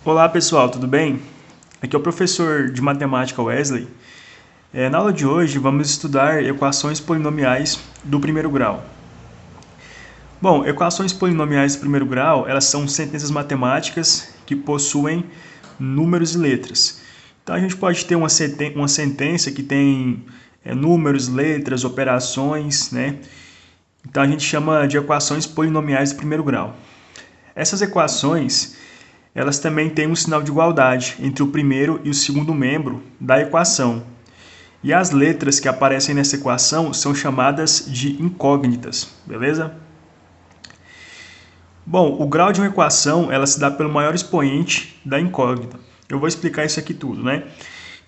Olá pessoal, tudo bem? Aqui é o professor de matemática Wesley. Na aula de hoje vamos estudar equações polinomiais do primeiro grau. Bom, equações polinomiais do primeiro grau, elas são sentenças matemáticas que possuem números e letras. Então a gente pode ter uma sentença que tem números, letras, operações, né? Então a gente chama de equações polinomiais do primeiro grau. Essas equações elas também têm um sinal de igualdade entre o primeiro e o segundo membro da equação. E as letras que aparecem nessa equação são chamadas de incógnitas, beleza? Bom, o grau de uma equação ela se dá pelo maior expoente da incógnita. Eu vou explicar isso aqui tudo, né?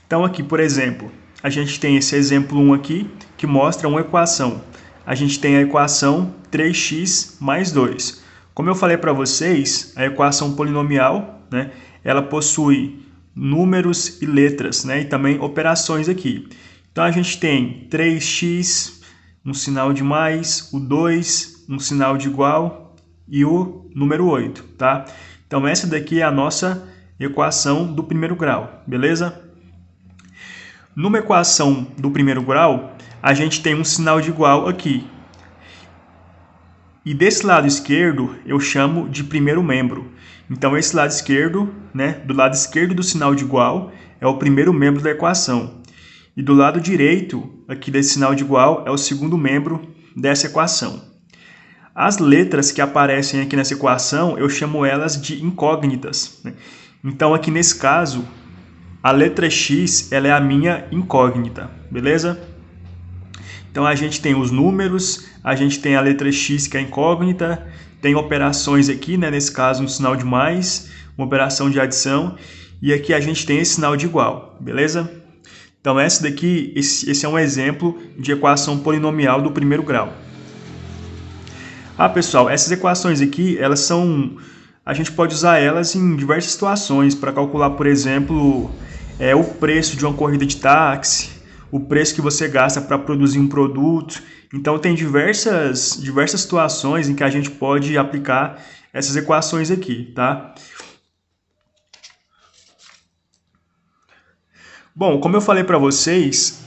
Então aqui, por exemplo, a gente tem esse exemplo 1 aqui, que mostra uma equação. A gente tem a equação 3x mais 2. Como eu falei para vocês, a equação polinomial, né, ela possui números e letras, né, e também operações aqui. Então a gente tem 3x, um sinal de mais, o 2, um sinal de igual e o número 8, tá? Então essa daqui é a nossa equação do primeiro grau, beleza? Numa equação do primeiro grau, a gente tem um sinal de igual aqui. E desse lado esquerdo eu chamo de primeiro membro. Então esse lado esquerdo, né, do lado esquerdo do sinal de igual, é o primeiro membro da equação. E do lado direito, aqui desse sinal de igual, é o segundo membro dessa equação. As letras que aparecem aqui nessa equação, eu chamo elas de incógnitas, né? Então aqui nesse caso, a letra x ela é a minha incógnita, beleza? Então a gente tem os números, a gente tem a letra x que é incógnita, tem operações aqui, né, nesse caso um sinal de mais, uma operação de adição, e aqui a gente tem esse sinal de igual, beleza? Então esse daqui, esse é um exemplo de equação polinomial do primeiro grau. Pessoal, essas equações aqui, a gente pode usar elas em diversas situações para calcular, por exemplo, o preço de uma corrida de táxi, o preço que você gasta para produzir um produto. Então tem diversas situações em que a gente pode aplicar essas equações aqui, tá? Bom, como eu falei para vocês,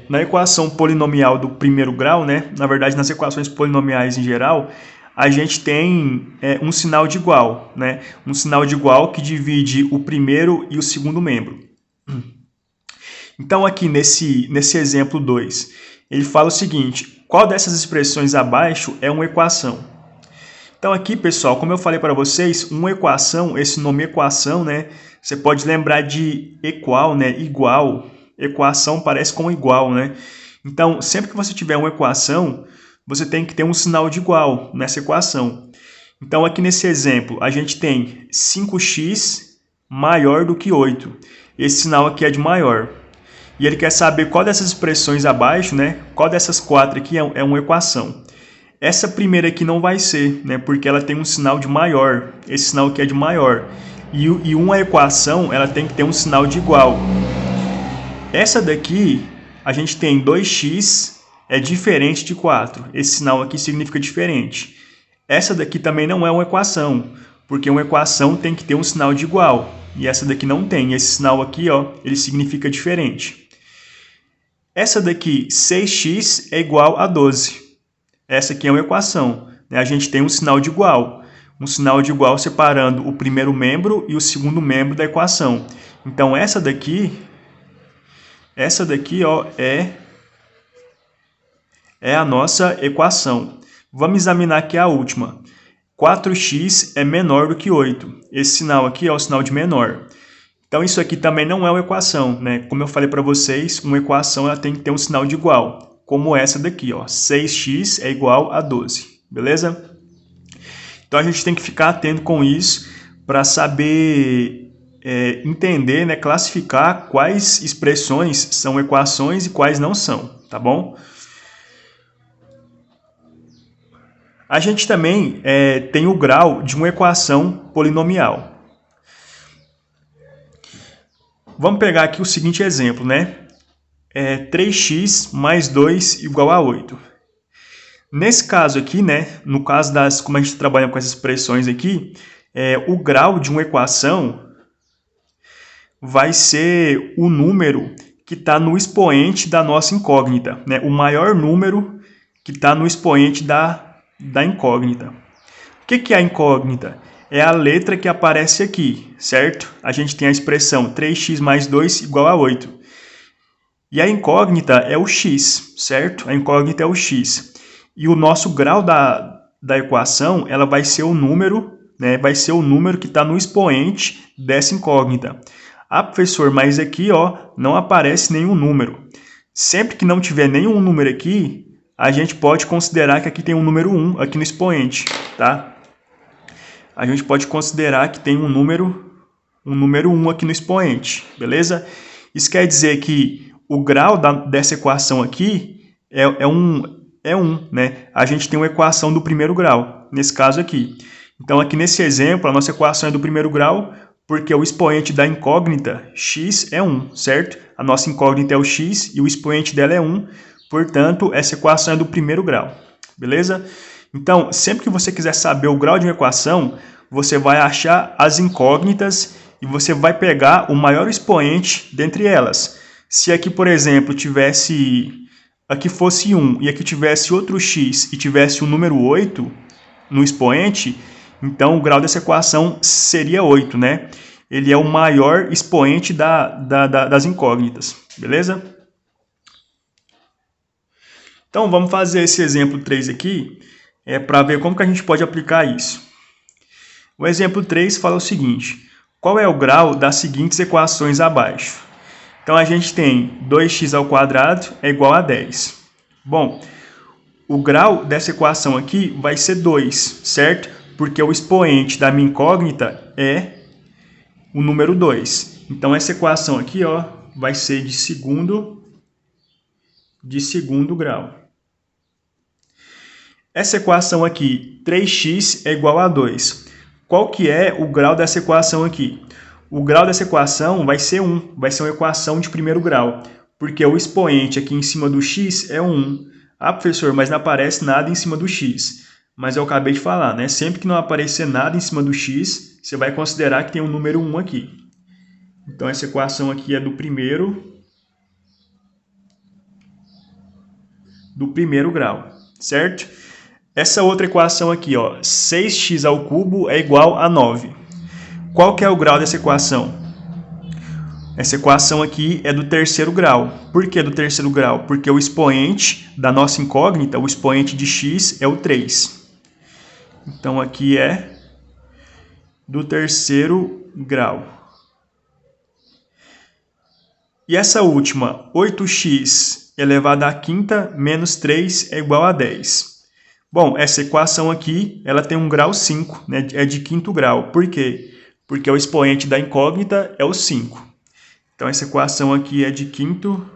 na equação polinomial do primeiro grau, né, na verdade nas equações polinomiais em geral, a gente tem um sinal de igual, né, um sinal de igual que divide o primeiro e o segundo membro. Então aqui nesse exemplo 2, ele fala o seguinte: qual dessas expressões abaixo é uma equação? Então aqui, pessoal, como eu falei para vocês, uma equação, esse nome equação, né, você pode lembrar de equal, né, igual. Equação parece com igual, né? Então, sempre que você tiver uma equação, você tem que ter um sinal de igual nessa equação. Então aqui nesse exemplo, a gente tem 5x maior do que 8. Esse sinal aqui é de maior. E ele quer saber qual dessas expressões abaixo, né? Qual dessas quatro aqui é uma equação. Essa primeira aqui não vai ser, né? Porque ela tem um sinal de maior. Esse sinal aqui é de maior. E uma equação, ela tem que ter um sinal de igual. Essa daqui, a gente tem 2x é diferente de 4. Esse sinal aqui significa diferente. Essa daqui também não é uma equação, porque uma equação tem que ter um sinal de igual. E essa daqui não tem. Esse sinal aqui, ó, ele significa diferente. Essa daqui, 6x é igual a 12. Essa aqui é uma equação, né? A gente tem um sinal de igual. Um sinal de igual separando o primeiro membro e o segundo membro da equação. Então, essa daqui ó, é a nossa equação. Vamos examinar aqui a última. 4x é menor do que 8. Esse sinal aqui é o sinal de menor. Então, isso aqui também não é uma equação, né? Como eu falei para vocês, uma equação ela tem que ter um sinal de igual, como essa daqui, ó, 6x é igual a 12, beleza? Então, a gente tem que ficar atento com isso para saber entender, né, classificar quais expressões são equações e quais não são, tá bom? A gente também tem o grau de uma equação polinomial. Vamos pegar aqui o seguinte exemplo, né? 3x mais 2 igual a 8. Nesse caso aqui, né? No caso como a gente trabalha com essas expressões aqui, o grau de uma equação, vai ser o número que está no expoente da nossa incógnita, né? O maior número que está no expoente da incógnita. O que é a incógnita? É a letra que aparece aqui, certo? A gente tem a expressão 3x mais 2 igual a 8. E a incógnita é o x, certo? A incógnita é o x. E o nosso grau da equação, ela vai ser o número, né? Vai ser o número que está no expoente dessa incógnita. Ah, professor, mas aqui não aparece nenhum número. Sempre que não tiver nenhum número aqui, a gente pode considerar que aqui tem um número 1 aqui no expoente, tá? A gente pode considerar que tem um número 1 aqui no expoente, beleza? Isso quer dizer que o grau dessa equação aqui é 1, né? A gente tem uma equação do primeiro grau, nesse caso aqui. Então, aqui nesse exemplo, a nossa equação é do primeiro grau, porque o expoente da incógnita, x, é 1, certo? A nossa incógnita é o x e o expoente dela é 1, portanto, essa equação é do primeiro grau, beleza? Então, sempre que você quiser saber o grau de uma equação, você vai achar as incógnitas e você vai pegar o maior expoente dentre elas. Se aqui, por exemplo, aqui fosse 1 e aqui tivesse outro x e tivesse o número 8 no expoente, então o grau dessa equação seria 8, né? Ele é o maior expoente das incógnitas, beleza? Então vamos fazer esse exemplo 3 aqui, para ver como que a gente pode aplicar isso. O exemplo 3 fala o seguinte: qual é o grau das seguintes equações abaixo? Então a gente tem 2x² é igual a 10. Bom, o grau dessa equação aqui vai ser 2, certo? Porque o expoente da minha incógnita é o número 2. Então essa equação aqui vai ser de segundo grau. Essa equação aqui, 3x é igual a 2. Qual que é o grau dessa equação aqui? O grau dessa equação vai ser 1, vai ser uma equação de primeiro grau, porque o expoente aqui em cima do x é 1. Ah, professor, mas não aparece nada em cima do x. Mas eu acabei de falar, né? Sempre que não aparecer nada em cima do x, você vai considerar que tem um número 1 aqui. Então, essa equação aqui é do primeiro grau, certo? Essa outra equação aqui, 6x² é igual a 9. Qual que é o grau dessa equação? Essa equação aqui é do terceiro grau. Por que do terceiro grau? Porque o expoente da nossa incógnita, o expoente de x, é o 3. Então, aqui é do terceiro grau. E essa última, 8x elevado à quinta menos 3 é igual a 10. Bom, essa equação aqui, ela tem um grau 5, né? É de quinto grau. Por quê? Porque o expoente da incógnita é o 5. Então, essa equação aqui é de quinto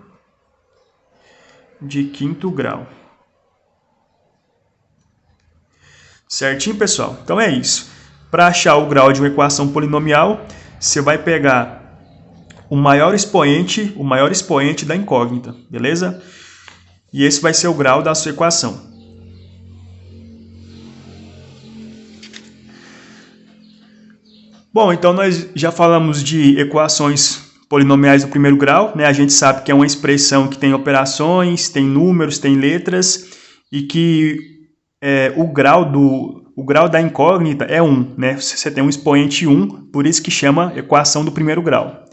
grau. Certinho, pessoal? Então, é isso. Para achar o grau de uma equação polinomial, você vai pegar o maior expoente da incógnita, beleza? E esse vai ser o grau da sua equação. Bom, então nós já falamos de equações polinomiais do primeiro grau, né? A gente sabe que é uma expressão que tem operações, tem números, tem letras, e que o grau da incógnita é 1, né? Você tem um expoente 1, por isso que chama equação do primeiro grau.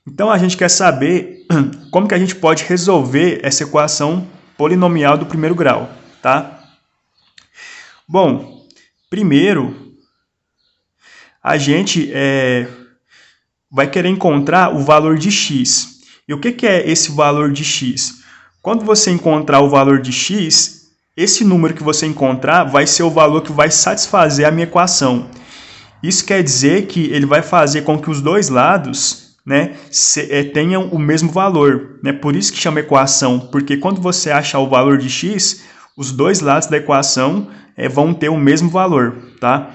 Então a gente quer saber como que a gente pode resolver essa equação polinomial do primeiro grau, tá? Bom, primeiro a gente vai querer encontrar o valor de x. E o que é esse valor de x? Quando você encontrar o valor de x, esse número que você encontrar vai ser o valor que vai satisfazer a minha equação. Isso quer dizer que ele vai fazer com que os dois lados, né, tenham o mesmo valor, né? Por isso que chama equação, porque quando você achar o valor de x, os dois lados da equação vão ter o mesmo valor, tá?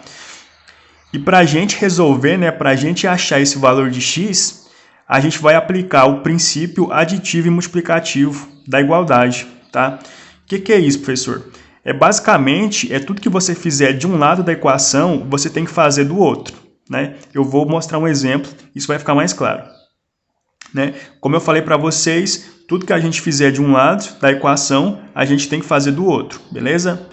E para a gente resolver, né, para a gente achar esse valor de x, a gente vai aplicar o princípio aditivo e multiplicativo da igualdade, tá? O que é isso, professor? Basicamente, tudo que você fizer de um lado da equação, você tem que fazer do outro, né? Eu vou mostrar um exemplo, isso vai ficar mais claro, né? Como eu falei para vocês, tudo que a gente fizer de um lado da equação, a gente tem que fazer do outro, beleza?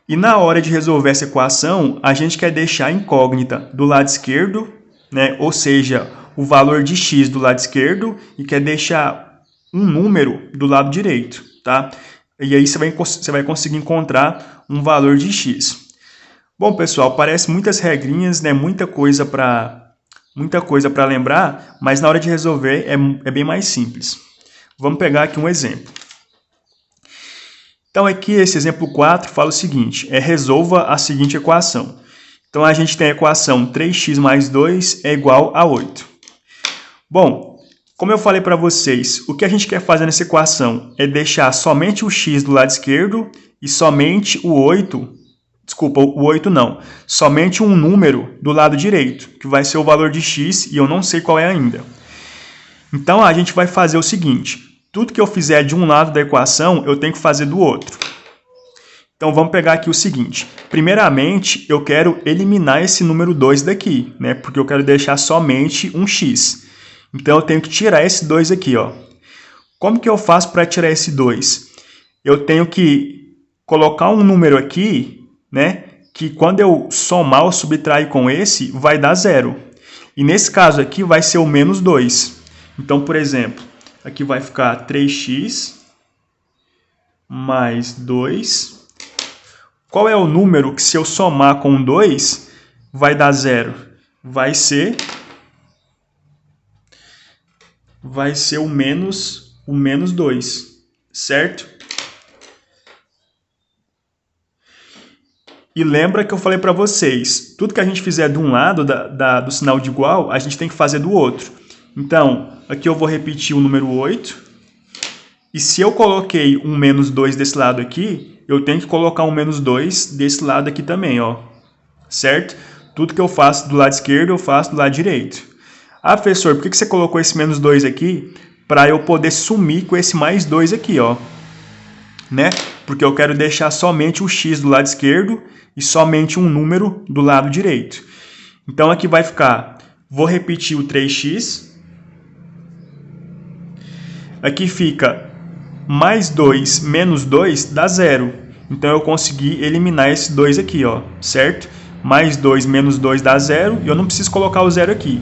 E na hora de resolver essa equação, a gente quer deixar a incógnita do lado esquerdo, né? Ou seja, o valor de x do lado esquerdo, e quer deixar um número do lado direito, tá? E aí você vai conseguir encontrar um valor de x. Bom, pessoal, parece muitas regrinhas, né? Muita coisa para lembrar, mas na hora de resolver é bem mais simples. Vamos pegar aqui um exemplo. Então aqui esse exemplo 4 fala o seguinte, resolva a seguinte equação. Então a gente tem a equação 3x mais 2 é igual a 8. Bom, como eu falei para vocês, o que a gente quer fazer nessa equação é deixar somente o x do lado esquerdo e somente o 8, desculpa, o 8 não, somente um número do lado direito, que vai ser o valor de x e eu não sei qual é ainda. Então a gente vai fazer o seguinte, tudo que eu fizer de um lado da equação, eu tenho que fazer do outro. Então vamos pegar aqui o seguinte, primeiramente eu quero eliminar esse número 2 daqui, né? Porque eu quero deixar somente um x. Então eu tenho que tirar esse 2 aqui, ó. Como que eu faço para tirar esse 2? Eu tenho que colocar um número aqui, né? Que quando eu somar ou subtrair com esse, vai dar 0. E nesse caso aqui vai ser o menos 2. Então, por exemplo, aqui vai ficar 3x mais 2. Qual é o número que, se eu somar com 2, vai dar 0? Vai ser o menos 2, certo? E lembra que eu falei para vocês, tudo que a gente fizer de um lado do sinal de igual, a gente tem que fazer do outro. Então, aqui eu vou repetir o número 8. E se eu coloquei um menos 2 desse lado aqui, eu tenho que colocar um menos 2 desse lado aqui também, ó. Certo? Tudo que eu faço do lado esquerdo, eu faço do lado direito. Ah, professor, por que você colocou esse menos 2 aqui? Para eu poder sumir com esse mais 2 aqui, ó. Né? Porque eu quero deixar somente o x do lado esquerdo e somente um número do lado direito. Então, aqui vai ficar, vou repetir o 3x. Aqui fica mais 2 menos 2 dá 0. Então, eu consegui eliminar esse 2 aqui, ó, certo? Mais 2 menos 2 dá 0 e eu não preciso colocar o 0 aqui.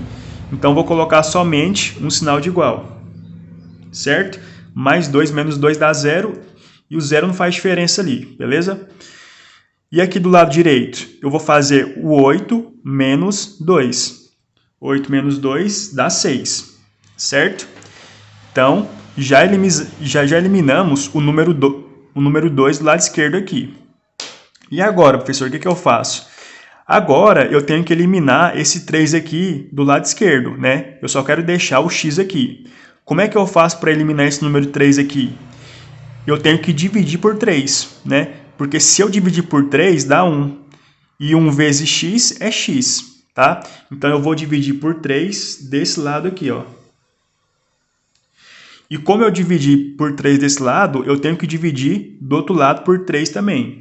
Então, vou colocar somente um sinal de igual, certo? Mais 2 menos 2 dá 0 e o 0 não faz diferença ali, beleza? E aqui do lado direito, eu vou fazer o 8 menos 2. 8 menos 2 dá 6, certo? Então, já eliminamos o número 2 do lado esquerdo aqui. E agora, professor, o que eu faço? Agora, eu tenho que eliminar esse 3 aqui do lado esquerdo, né? Eu só quero deixar o x aqui. Como é que eu faço para eliminar esse número 3 aqui? Eu tenho que dividir por 3, né? Porque se eu dividir por 3, dá 1. E 1 vezes x é x, tá? Então, eu vou dividir por 3 desse lado aqui, ó. E como eu dividi por 3 desse lado, eu tenho que dividir do outro lado por 3 também.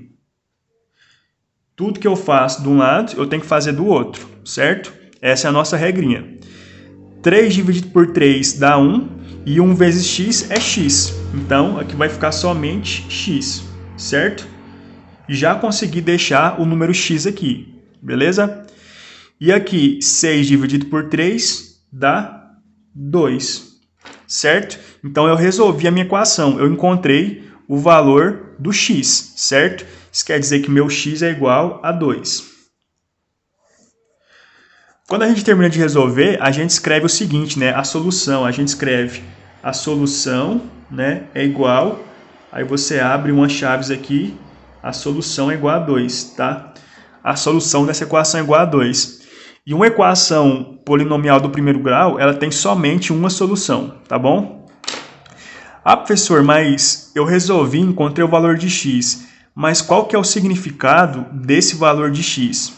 Tudo que eu faço de um lado, eu tenho que fazer do outro, certo? Essa é a nossa regrinha. 3 dividido por 3 dá 1, e 1 vezes x é x. Então, aqui vai ficar somente x, certo? Já consegui deixar o número x aqui, beleza? E aqui, 6 dividido por 3 dá 2, certo? Então, eu resolvi a minha equação, eu encontrei o valor do x, certo? Isso quer dizer que meu x é igual a 2. Quando a gente termina de resolver, a gente escreve o seguinte, né? A solução, a gente escreve a solução, né, é igual, aí você abre umas chaves aqui, a solução é igual a 2, tá? A solução dessa equação é igual a 2. E uma equação polinomial do primeiro grau, ela tem somente uma solução, tá bom? Ah, professor, mas eu resolvi, encontrei o valor de x. Mas qual que é o significado desse valor de x?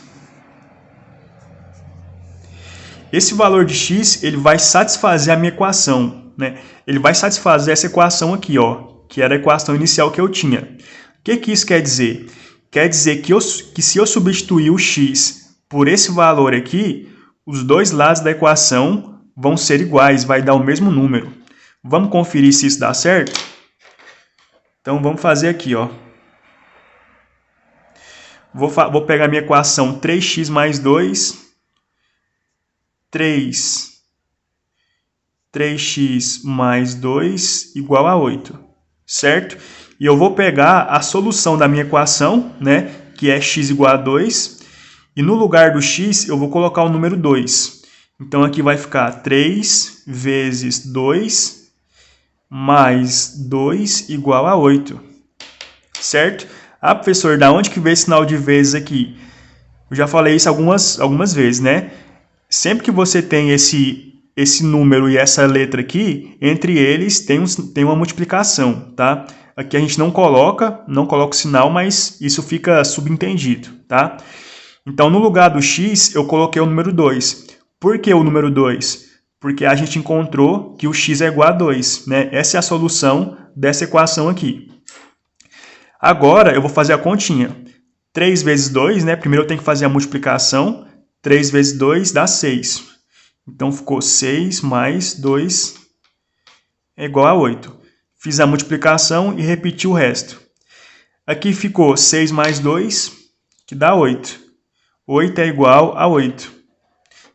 Esse valor de x, ele vai satisfazer a minha equação, né? Ele vai satisfazer essa equação aqui, ó, que era a equação inicial que eu tinha. O que isso quer dizer? Quer dizer que se eu substituir o x por esse valor aqui, os dois lados da equação vão ser iguais, vai dar o mesmo número. Vamos conferir se isso dá certo? Então, vamos fazer aqui, ó. Vou pegar minha equação 3x mais 2, 3x mais 2 igual a 8, certo? E eu vou pegar a solução da minha equação, né, que é x igual a 2, e no lugar do x eu vou colocar o número 2. Então aqui vai ficar 3 vezes 2 mais 2 igual a 8, certo? Ah, professor, da onde que veio esse sinal de vezes aqui? Eu já falei isso algumas vezes, né? Sempre que você tem esse número e essa letra aqui, entre eles tem uma multiplicação, tá? Aqui a gente não coloca o sinal, mas isso fica subentendido, tá? Então, no lugar do x, eu coloquei o número 2. Por que o número 2? Porque a gente encontrou que o x é igual a 2, né? Essa é a solução dessa equação aqui. Agora, eu vou fazer a continha. 3 vezes 2, né? Primeiro eu tenho que fazer a multiplicação. 3 vezes 2 dá 6. Então, ficou 6 mais 2 é igual a 8. Fiz a multiplicação e repeti o resto. Aqui ficou 6 mais 2, que dá 8. 8 é igual a 8.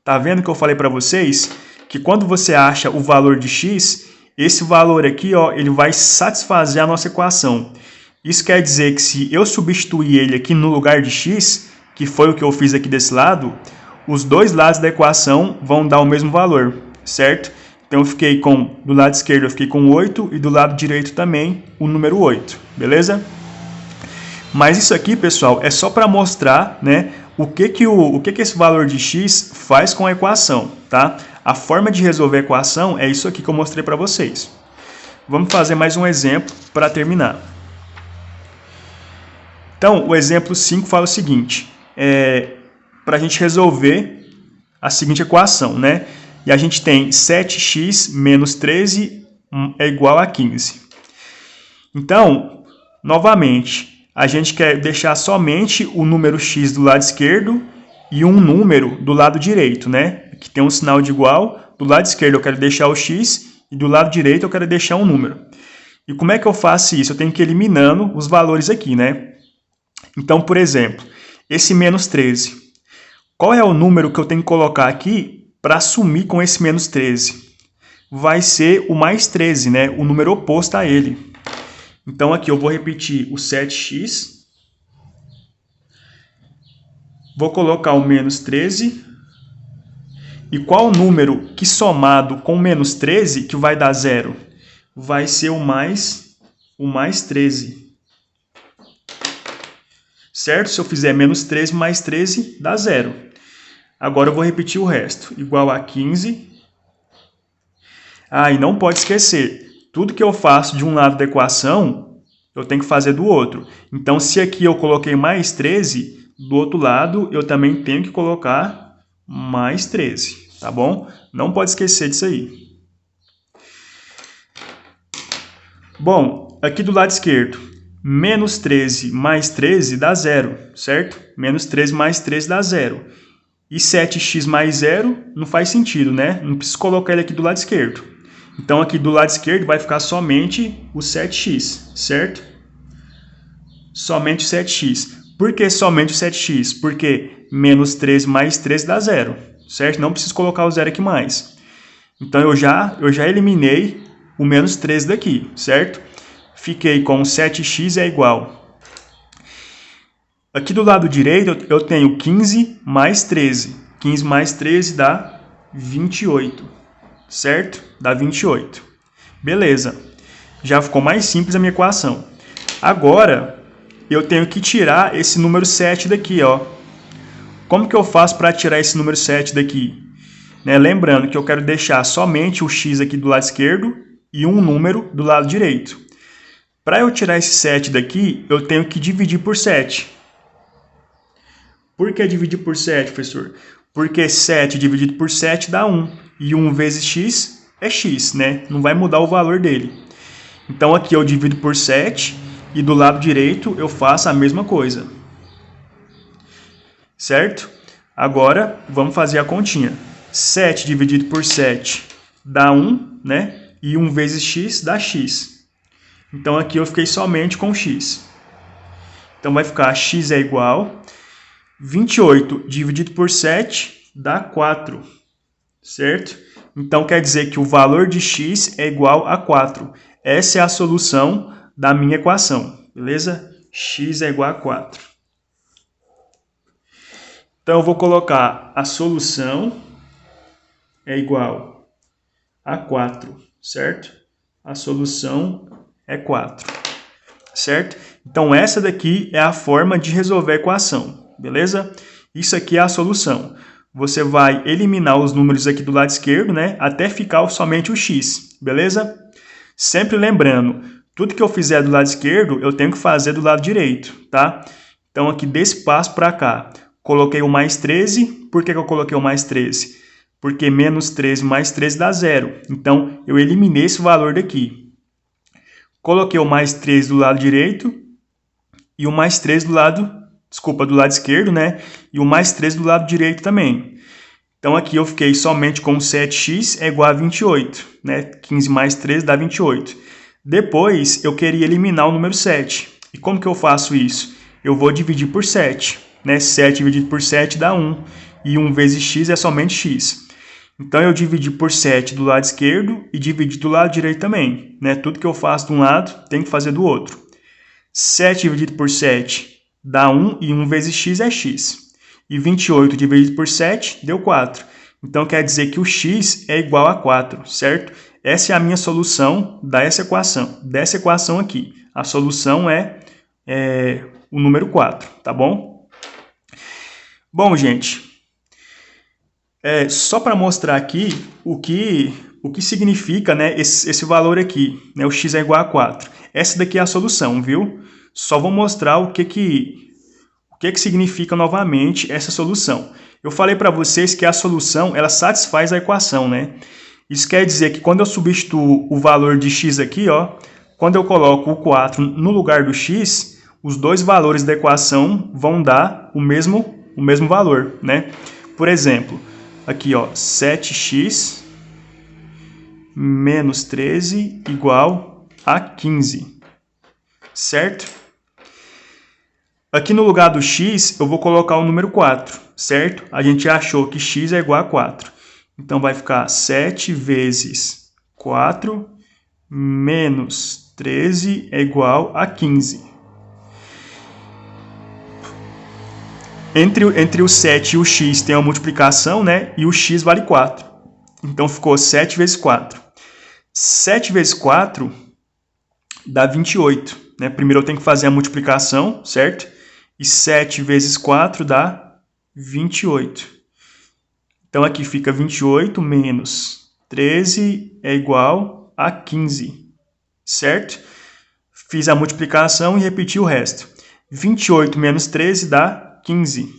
Tá vendo que eu falei para vocês? Que quando você acha o valor de x, esse valor aqui, ó, ele vai satisfazer a nossa equação. Isso quer dizer que se eu substituir ele aqui no lugar de x, que foi o que eu fiz aqui desse lado, os dois lados da equação vão dar o mesmo valor, certo? Então eu fiquei do lado esquerdo eu fiquei com 8 e do lado direito também o número 8, beleza? Mas isso aqui, pessoal, é só para mostrar, né, o que esse valor de x faz com a equação, tá? A forma de resolver a equação é isso aqui que eu mostrei para vocês. Vamos fazer mais um exemplo para terminar. Então, o exemplo 5 fala o seguinte, para a gente resolver a seguinte equação, né? E a gente tem 7x menos 13 é igual a 15. Então, novamente, a gente quer deixar somente o número x do lado esquerdo e um número do lado direito, né? Aqui tem um sinal de igual, do lado esquerdo eu quero deixar o x e do lado direito eu quero deixar um número. E como é que eu faço isso? Eu tenho que ir eliminando os valores aqui, né? Então, por exemplo, esse menos 13. Qual é o número que eu tenho que colocar aqui para sumir com esse menos 13? Vai ser o mais 13, né? O número oposto a ele. Então, aqui eu vou repetir o 7x. Vou colocar o menos 13. E qual o número que somado com menos 13 que vai dar 0? Vai ser o mais 13. Certo? Se eu fizer menos 13 mais 13, dá 0. Agora eu vou repetir o resto. Igual a 15. Ah, e não pode esquecer. Tudo que eu faço de um lado da equação, eu tenho que fazer do outro. Então, se aqui eu coloquei mais 13, do outro lado eu também tenho que colocar mais 13. Tá bom? Não pode esquecer disso aí. Bom, aqui do lado esquerdo. Menos 13 mais 13 dá 0, certo? Menos 13 mais 13 dá 0. E 7x mais 0 não faz sentido, né? Não preciso colocar ele aqui do lado esquerdo. Então, aqui do lado esquerdo vai ficar somente o 7x, certo? Somente o 7x. Por que somente o 7x? Porque menos 13 mais 13 dá 0, certo? Não preciso colocar o 0 aqui mais. Então, eu já eliminei o menos 13 daqui, certo? Fiquei com 7x é igual. Aqui do lado direito eu tenho 15 mais 13. 15 mais 13 dá 28, certo? Dá 28. Beleza. Já ficou mais simples a minha equação. Agora, eu tenho que tirar esse número 7 daqui, ó. Como que eu faço para tirar esse número 7 daqui? Né? Lembrando que eu quero deixar somente o x aqui do lado esquerdo e um número do lado direito. Para eu tirar esse 7 daqui, eu tenho que dividir por 7. Por que dividir por 7, professor? Porque 7 dividido por 7 dá 1. E 1 vezes x é x, né? Não vai mudar o valor dele. Então, aqui eu divido por 7 e do lado direito eu faço a mesma coisa. Certo? Agora, vamos fazer a continha. 7 dividido por 7 dá 1, né? E 1 vezes x dá x. Então, aqui eu fiquei somente com x. Então, vai ficar x é igual 28 dividido por 7 dá 4, certo? Então, quer dizer que o valor de x é igual a 4. Essa é a solução da minha equação, beleza? X é igual a 4. Então, eu vou colocar a solução é igual a 4, certo? A solução é 4, certo? Então, essa daqui é a forma de resolver a equação, beleza? Isso aqui é a solução. Você vai eliminar os números aqui do lado esquerdo, né? Até ficar somente o x, beleza? Sempre lembrando, tudo que eu fizer do lado esquerdo, eu tenho que fazer do lado direito, tá? Então, aqui desse passo para cá, coloquei o mais 13. Por que eu coloquei o mais 13? Porque menos 13 mais 13 dá 0. Então, eu eliminei esse valor daqui. Coloquei o mais 13 do lado direito e o mais 13 do lado esquerdo, né? E o mais 13 do lado direito também. Então, aqui eu fiquei somente com 7x é igual a 28, né? 15 mais 13 dá 28. Depois, eu queria eliminar o número 7. E como que eu faço isso? Eu vou dividir por 7, né? 7 dividido por 7 dá 1. E 1 vezes x é somente x. Então, eu dividi por 7 do lado esquerdo e dividi do lado direito também, né? Tudo que eu faço de um lado, tem que fazer do outro. 7 dividido por 7 dá 1 e 1 vezes x é x. E 28 dividido por 7 deu 4. Então, quer dizer que o x é igual a 4, certo? Essa é a minha solução dessa equação aqui. A solução é o número 4, tá bom? Bom, gente, só para mostrar aqui o que significa, né, esse valor aqui, né, o x é igual a 4. Essa daqui é a solução, viu? Só vou mostrar o que significa novamente essa solução. Eu falei para vocês que a solução ela satisfaz a equação, né? Isso quer dizer que quando eu substituo o valor de x aqui, ó, quando eu coloco o 4 no lugar do x, os dois valores da equação vão dar o mesmo valor, né? Por exemplo, aqui, ó, 7x menos 13 igual a 15, certo? Aqui no lugar do x, eu vou colocar o número 4, certo? A gente achou que x é igual a 4. Então, vai ficar 7 vezes 4 menos 13 é igual a 15. Entre o 7 e o x tem uma multiplicação, né? E o x vale 4. Então, ficou 7 vezes 4. 7 vezes 4 dá 28. Né? Primeiro eu tenho que fazer a multiplicação, certo? E 7 vezes 4 dá 28. Então, aqui fica 28 menos 13 é igual a 15, certo? Fiz a multiplicação e repeti o resto. 28 menos 13 dá 15.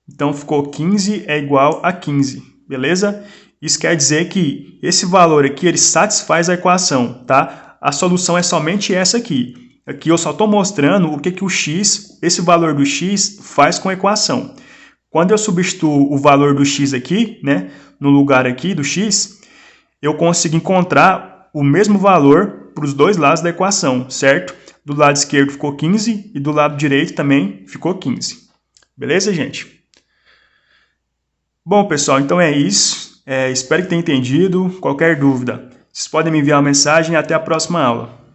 Então, ficou 15 é igual a 15, beleza? Isso quer dizer que esse valor aqui, ele satisfaz a equação, tá? A solução é somente essa aqui. Aqui eu só estou mostrando o que o x, esse valor do x, faz com a equação. Quando eu substituo o valor do x aqui, né, no lugar aqui do x, eu consigo encontrar o mesmo valor para os dois lados da equação, certo? Do lado esquerdo ficou 15 e do lado direito também ficou 15. Beleza, gente? Bom, pessoal, então é isso. Espero que tenham entendido. Qualquer dúvida, vocês podem me enviar uma mensagem e até a próxima aula.